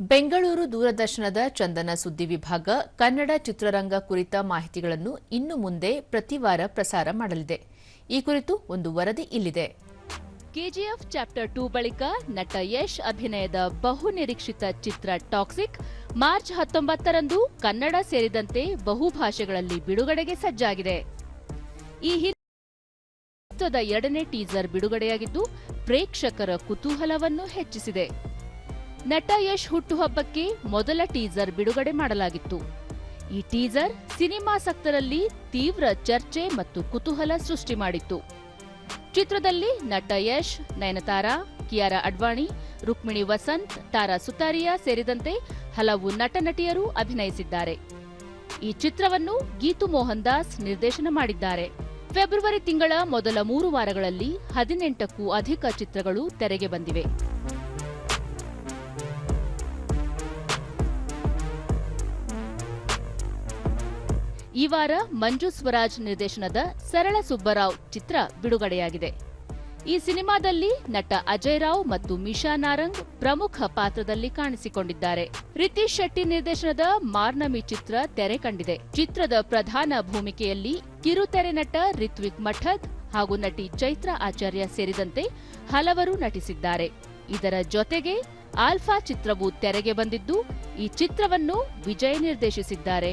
ಬೆಂಗಳೂರು ದೂರದರ್ಶನದ ಚಂದನ ಸುದ್ದಿ ವಿಭಾಗ ಕನ್ನಡ ಚಿತ್ರರಂಗ ಕುರಿತ ಮಾಹಿತಿಗಳನ್ನು ಇನ್ನು ಮುಂದೆ ಪ್ರತಿ ವಾರ ಪ್ರಸಾರ ಮಾಡಲಿದೆ. ಈ ಕುರಿತು ಒಂದು ವರದಿ ಇಲ್ಲಿದೆ. ಕೆಜಿಎಫ್ ಚಾಪ್ಟರ್ 2 ಬಳಿಕ ನಟ ಯಶ್ ಅಭಿನಯದ ಬಹುನಿರೀಕ್ಷಿತ ಚಿತ್ರ ಟಾಕ್ಸಿಕ್ ಮಾರ್ಚ್ 19ರಂದು ಕನ್ನಡ ಸೇರಿದಂತೆ ಬಹುಭಾಷೆಗಳಲ್ಲಿ ಬಿಡುಗಡೆಗೆ ಸಜ್ಜಾಗಿದೆ. ಈ ಚಿತ್ರದ ಎರಡನೇ ಟೀಸರ್ ಬಿಡುಗಡೆಯಾಗಿದ್ದು ಪ್ರೇಕ್ಷಕರ ಕುತೂಹಲವನ್ನು ಹೆಚ್ಚಿಸಿದೆ. ನಟ ಯಶ್ ಹುಟ್ಟುಹಬ್ಬಕ್ಕೆ ಮೊದಲ ಟೀಸರ್ ಬಿಡುಗಡೆ ಮಾಡಲಾಗಿತ್ತು. ಈ ಟೀಸರ್ ಸಿನಿಮಾಸಕ್ತರಲ್ಲಿ ತೀವ್ರ ಚರ್ಚೆ ಮತ್ತು ಕುತೂಹಲ ಸೃಷ್ಟಿ ಮಾಡಿತ್ತು. ಚಿತ್ರದಲ್ಲಿ ನಟ ಯಶ್, ನಯನತಾರಾ, ಕಿಯಾರಾ ಅಡ್ವಾಣಿ, ರುಕ್ಮಿಣಿ ವಸಂತ್, ತಾರಾ ಸುತಾರಿಯಾ ಸೇರಿದಂತೆ ಹಲವು ನಟ-ನಟಿಯರು ಅಭಿನಯಿಸಿದ್ದಾರೆ. ಈ ಚಿತ್ರವನ್ನು ಗೀತು ಮೋಹನ್ ದಾಸ್ ನಿರ್ದೇಶನ ಮಾಡಿದ್ದಾರೆ. ಫೆಬ್ರವರಿ ತಿಂಗಳ ಮೊದಲ 3 ವಾರಗಳಲ್ಲಿ 18ಕ್ಕೂ ಅಧಿಕ ಚಿತ್ರಗಳು ತೆರೆಗೆ ಬಂದಿವೆ. ಈ ವಾರ ಮಂಜು ಸ್ವರಾಜ್ ನಿರ್ದೇಶನದ ಸರಳ ಸುಬ್ಬರಾವ್ ಚಿತ್ರ ಬಿಡುಗಡೆಯಾಗಿದೆ. ಈ ಸಿನಿಮಾದಲ್ಲಿ ನಟ ಅಜಯ್ ರಾವ್ ಮತ್ತು ಮಿಶಾ ನಾರಂಗ್ ಪ್ರಮುಖ ಪಾತ್ರದಲ್ಲಿ ಕಾಣಿಸಿಕೊಂಡಿದ್ದಾರೆ. ರಿತೀಶ್ ಶೆಟ್ಟಿ ನಿರ್ದೇಶನದ ಮಾರ್ನಮಿ ಚಿತ್ರ ತೆರೆ ಕಂಡಿದೆ. ಚಿತ್ರದ ಪ್ರಧಾನ ಭೂಮಿಕೆಯಲ್ಲಿ ಕಿರುತೆರೆ ನಟ ರಿತ್ವಿಕ್ ಮಠದ್ ಹಾಗೂ ನಟಿ ಚೈತ್ರಾ ಆಚಾರ್ಯ ಸೇರಿದಂತೆ ಹಲವರು ನಟಿಸಿದ್ದಾರೆ. ಇದರ ಜೊತೆಗೆ ಆಲ್ಫಾ ಚಿತ್ರವು ತೆರೆಗೆ ಬಂದಿದ್ದು, ಈ ಚಿತ್ರವನ್ನು ವಿಜಯ್ ನಿರ್ದೇಶಿಸಿದ್ದಾರೆ.